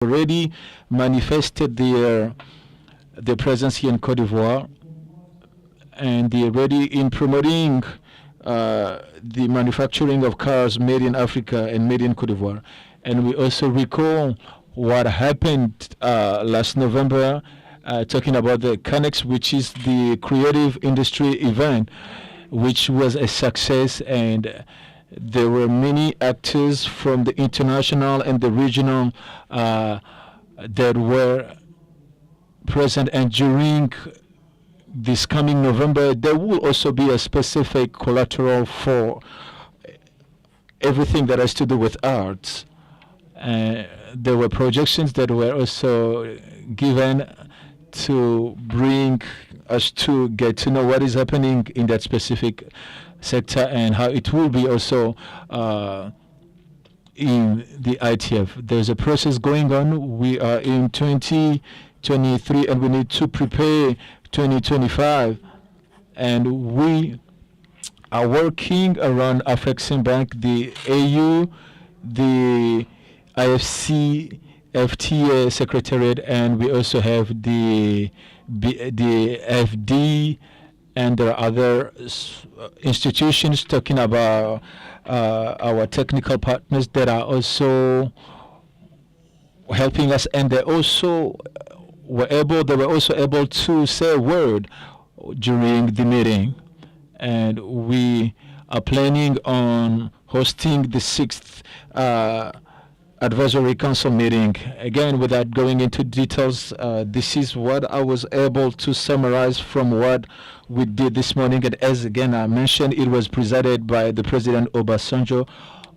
already manifested their presence here in Cote d'Ivoire, and they're ready in promoting the manufacturing of cars made in Africa and made in Cote d'Ivoire. And we also recall what happened last November, talking about the Canex, which is the creative industry event, which was a success, and there were many actors from the international and the regional that were present. And during this coming November, there will also be a specific collateral for everything that has to do with arts. There were projections that were also given to bring us to get to know what is happening in that specific sector and how it will be also in the ITF. There's a process going on. We are in 2023 and we need to prepare 2025. And we are working around Afrexim Bank, the AU, the IFC-FTA Secretariat, and we also have the FD, and there are other institutions talking about our technical partners that are also helping us, and they also they were also able to say a word during the meeting. And we are planning on hosting the 6th Advisory Council meeting. Again, without going into details, this is what I was able to summarize from what we did this morning. And as again I mentioned, it was presided by the President Obasanjo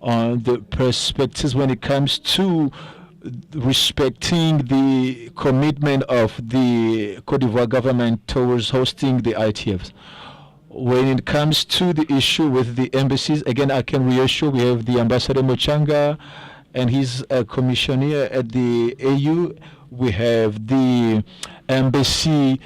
on the perspectives when it comes to respecting the commitment of the Cote d'Ivoire government towards hosting the ITFs. When it comes to the issue with the embassies, again, I can reassure we have the Ambassador Mochanga and his commissioner at the AU. We have the Embassy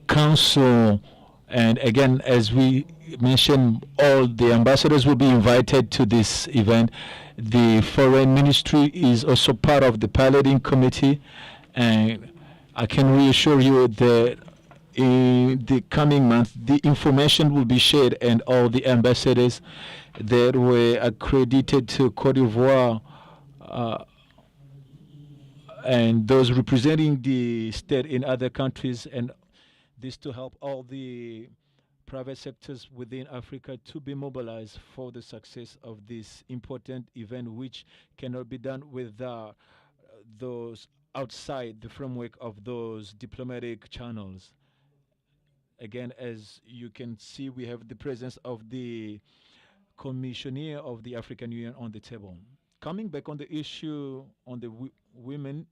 Council. And again, as we mentioned, all the ambassadors will be invited to this event. The Foreign Ministry is also part of the piloting committee. And I can reassure you that in the coming month, the information will be shared, and all the ambassadors that were accredited to Cote d'Ivoire and those representing the state in other countries, and this to help all the private sectors within Africa to be mobilized for the success of this important event, which cannot be done without those outside the framework of those diplomatic channels. Again, as you can see, we have the presence of the commissioner of the African Union on the table. Coming back on the issue on the women,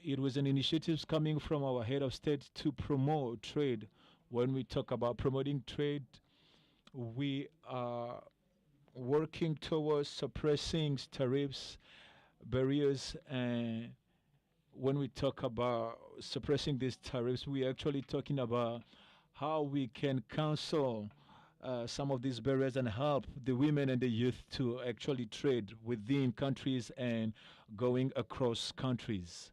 it was an initiative coming from our head of state to promote trade. When we talk about promoting trade, we are working towards suppressing tariffs, barriers, and when we talk about suppressing these tariffs, we're actually talking about how we can cancel some of these barriers and help the women and the youth to actually trade within countries and going across countries.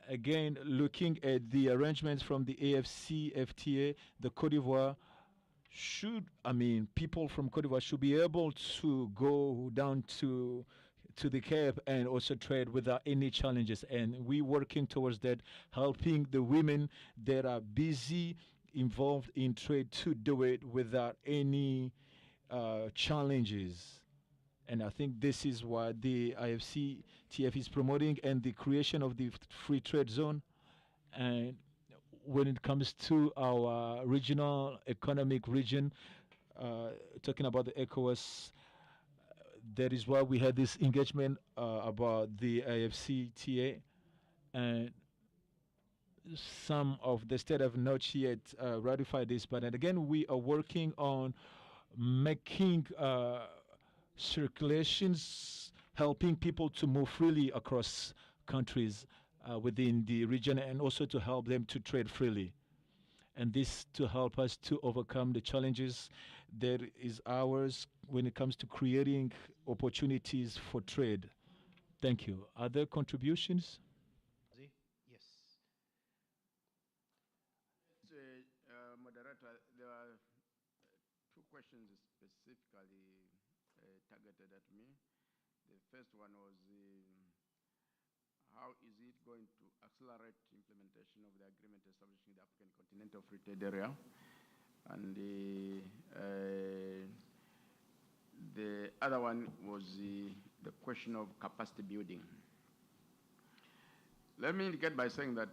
Again, looking at the arrangements from the AFC-FTA, the Cote d'Ivoire people from Cote d'Ivoire should be able to go down to the Cape and also trade without any challenges. And we're working towards that, helping the women that are busy involved in trade to do it without any challenges. And I think this is what the IFC-TF is promoting, and the creation of the free trade zone. And when it comes to our regional economic region, talking about the ECOWAS, that is why we had this engagement about the IFCTA, and some of the state have not yet ratified this. But again, we are working on making circulations, helping people to move freely across countries within the region, and also to help them to trade freely. And this to help us to overcome the challenges that is ours when it comes to creating opportunities for trade. Thank you. Other contributions? Yes. Moderator, there are two questions specifically targeted at me. The first one was how is it going to accelerate implementation of the agreement establishing the African Continental Free Trade Area? And the other one was the question of capacity building. Let me indicate by saying that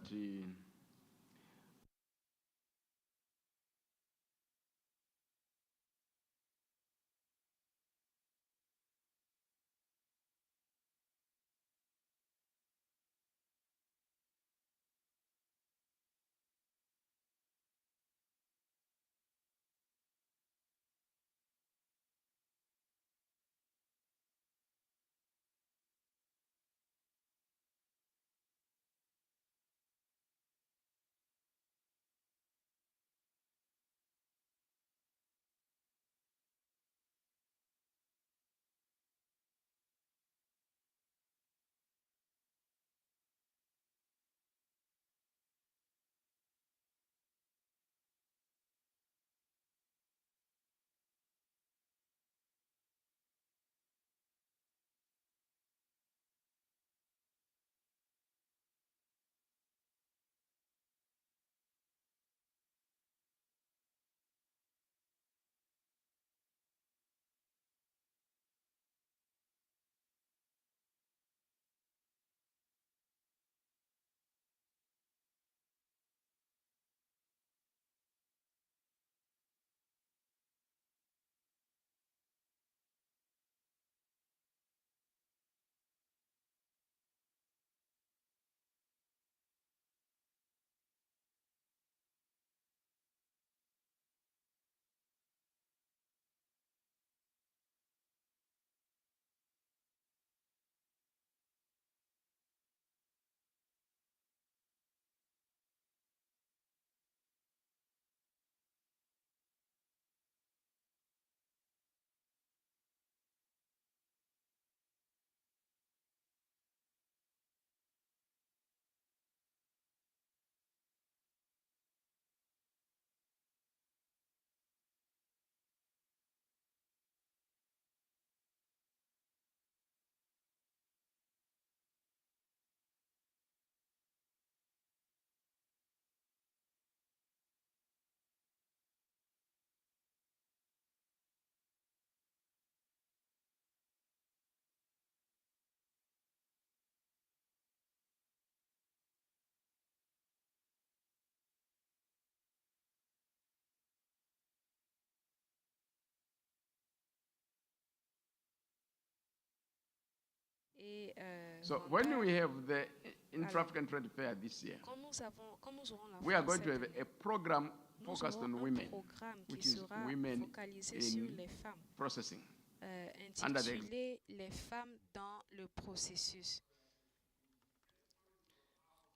Et so when Rwanda, we have the alors, Intra-African Trade Fair this year, quand nous aurons la we are France going to cette have année, a program nous focused aurons on un women, programme qui which is sera women focalisé sur in les femmes, processing. Under the intitulé Les femmes dans le processus,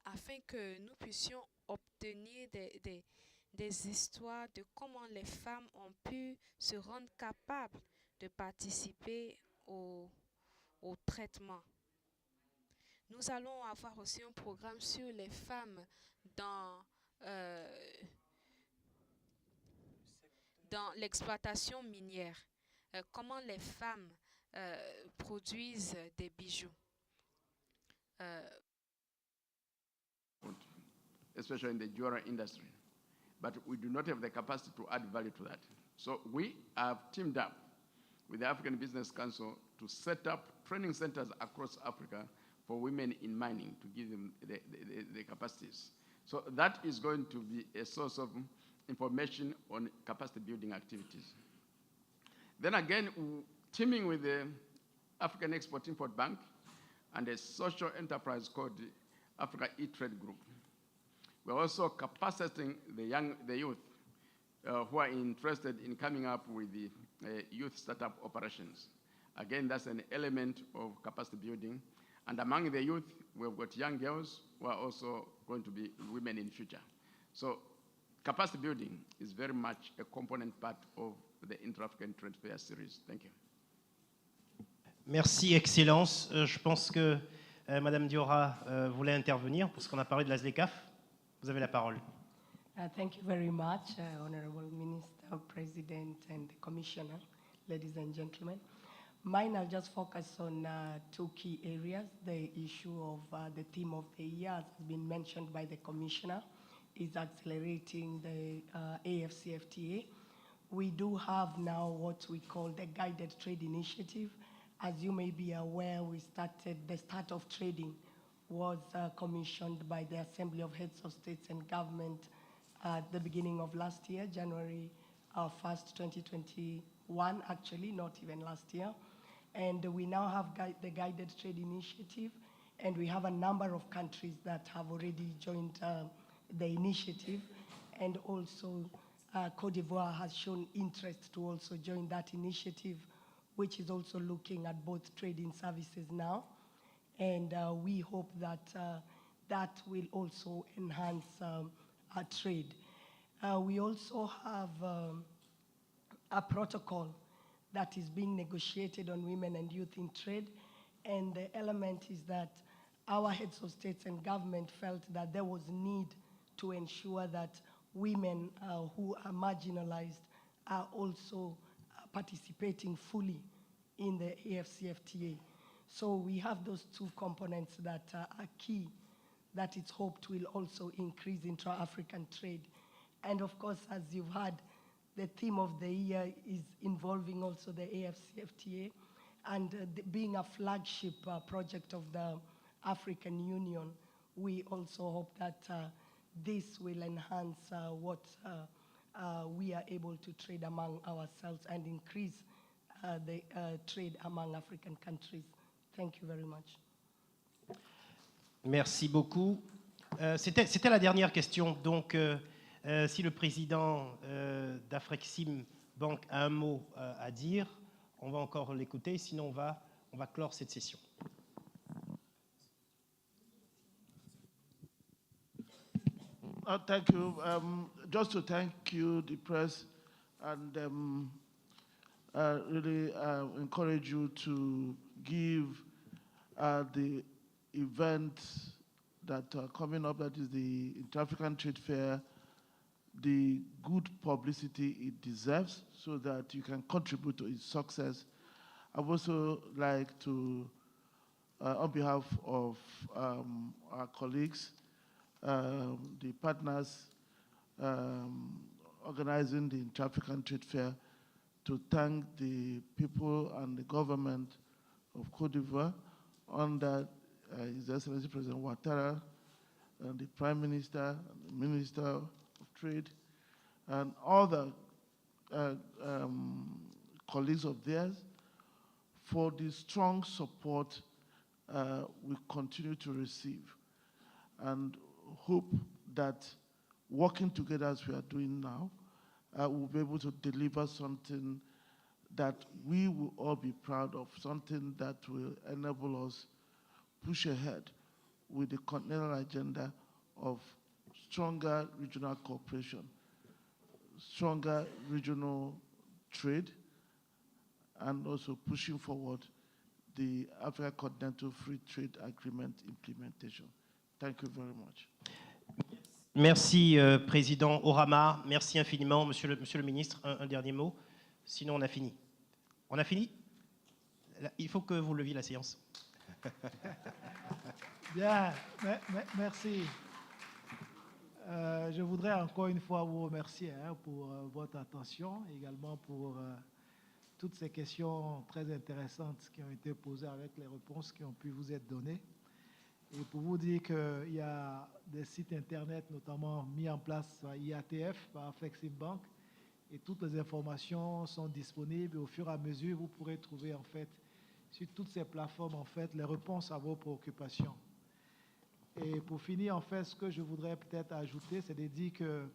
afin que nous puissions obtenir des histoires de comment les femmes ont pu se rendre capables de participer au traitement. Nous allons avoir aussi un programme sur les femmes dans, euh, dans l'exploitation minière. Comment les femmes produisent des bijoux. Especially in the jewelry industry. But we do not have the capacity to add value to that. So we have teamed up with the African Business Council to set up training centers across Africa for women in mining to give them the capacities. So that is going to be a source of information on capacity building activities. Then again, teaming with the African Export-Import Bank and a social enterprise called the Africa E-Trade Group. We're also capacitating the youth who are interested in coming up with the youth startup operations. Again, that's an element of capacity building. And among the youth, we've got young girls who are also going to be women in the future. So capacity building is very much a component part of the Intra-African Trade Fair series. Thank you. Merci, Excellence. Je pense que Madame Diora voulait intervenir parce qu'on a parlé de la ZLECAF. Vous avez la parole. Thank you very much, Honorable Minister, President, and Commissioner, ladies and gentlemen. Mine, I'll just focus on two key areas. The issue of the theme of the year, as has been mentioned by the Commissioner, is accelerating the AFCFTA. We do have now what we call the Guided Trade Initiative. As you may be aware, the start of trading was commissioned by the Assembly of Heads of States and Government at the beginning of last year, January 1st, 2021, actually, not even last year. And we now have the Guided Trade Initiative, and we have a number of countries that have already joined the initiative. And also, Côte d'Ivoire has shown interest to also join that initiative, which is also looking at both trading services now. And we hope that that will also enhance our trade. We also have a protocol that is being negotiated on women and youth in trade. And the element is that our heads of states and government felt that there was need to ensure that women who are marginalized are also participating fully in the AFCFTA. So we have those two components that are key, that it's hoped will also increase intra-African trade. And of course, as you've heard, the theme of the year is involving also the AFCFTA, and being a flagship project of the African Union, we also hope that this will enhance what we are able to trade among ourselves and increase the trade among African countries. Thank you very much. Merci beaucoup. C'était la dernière question. Donc, si le président d'Afrexim Bank a un mot à dire, on va encore l'écouter. Sinon, on va clore cette session. Thank you. Just to thank you, the press, and really encourage you to give the event that are coming up, that is the Inter-African Trade Fair, the good publicity it deserves so that you can contribute to its success. I would also like to, on behalf of our colleagues, the partners organizing the Inter-African Trade Fair, to thank the people and the government of Côte d'Ivoire under His Excellency President Ouattara, and the Prime Minister, and the Minister of Trade, and all the colleagues of theirs for the strong support we continue to receive, and hope that working together as we are doing now, we'll be able to deliver something that we will all be proud of, something that will enable us push ahead with the continental agenda of stronger regional cooperation, stronger regional trade, and also pushing forward the Africa Continental Free Trade Agreement implementation. Thank you very much. Merci, Président Orama. Merci infiniment, Monsieur le Ministre. Un dernier mot, sinon on a fini. On a fini? Il faut que vous leviez la séance. Bien, merci. Je voudrais encore une fois vous remercier pour votre attention, également pour toutes ces questions très intéressantes qui ont été posées avec les réponses qui ont pu vous être données. Et pour vous dire qu'il y a des sites Internet, notamment mis en place par IATF, par Afrexim Bank, et toutes les informations sont disponibles. Au fur et à mesure, vous pourrez trouver en fait sur toutes ces plateformes en fait les réponses à vos préoccupations. Et pour finir, en fait, ce que je voudrais peut-être ajouter, c'est de dire que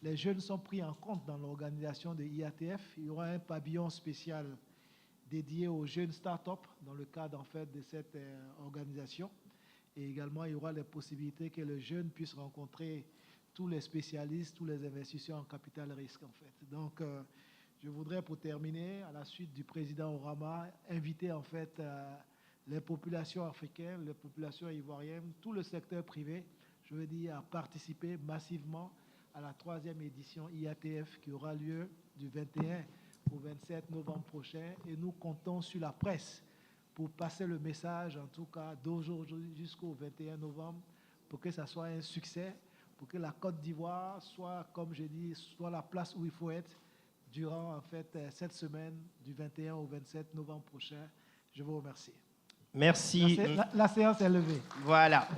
les jeunes sont pris en compte dans l'organisation de IATF. Il y aura un pavillon spécial dédié aux jeunes start-up dans le cadre en fait de cette organisation. Et également, il y aura les possibilités que les jeunes puissent rencontrer tous les spécialistes, tous les investisseurs en capital risque, en fait. Donc, Je voudrais, pour terminer, à la suite du président Orama, inviter en fait les populations africaines, les populations ivoiriennes, tout le secteur privé, je veux dire, à participer massivement à la 3e édition IATF qui aura lieu du 21 au 27 novembre prochain. Et nous comptons sur la presse pour passer le message, en tout cas d'aujourd'hui jusqu'au 21 novembre, pour que ça soit un succès, pour que la Côte d'Ivoire soit, comme je dis, soit la place où il faut être durant en fait cette semaine du 21 au 27 novembre prochain. Je vous remercie. Merci. La séance est levée. Voilà.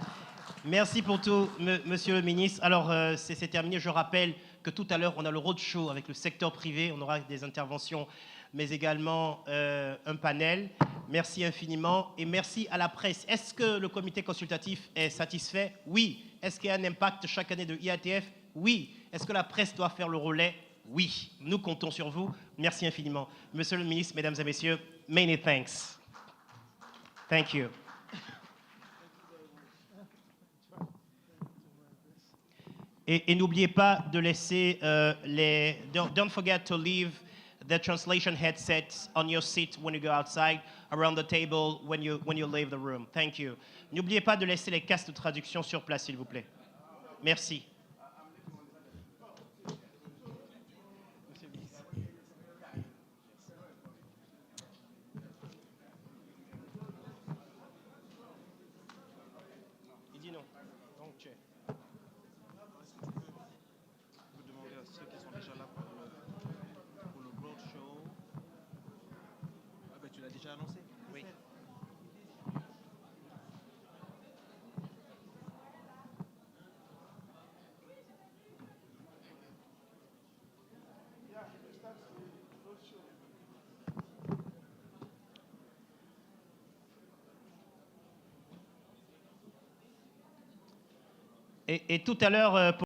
Merci pour tout, monsieur le ministre. Alors, c'est terminé. Je rappelle que tout à l'heure, on a le roadshow avec le secteur privé. On aura des interventions, mais également un panel. Merci infiniment. Et merci à la presse. Est-ce que le comité consultatif est satisfait? Oui. Est-ce qu'il y a un impact chaque année de IATF? Oui. Est-ce que la presse doit faire le relais? Oui. Nous comptons sur vous. Merci infiniment. Monsieur le ministre, mesdames et messieurs, many thanks. Thank you. Et n'oubliez pas de laisser don't forget to leave the translation headsets on your seat when you go outside, around the table when you leave the room. Thank you. N'oubliez pas de laisser les casques de traduction sur place, s'il vous plaît. Merci. Il dit non. Donc, tu es. Vous demandez à ceux qui sont déjà là pour le Roadshow. Ah ben tu l'as déjà annoncé? Oui. Et tout à l'heure,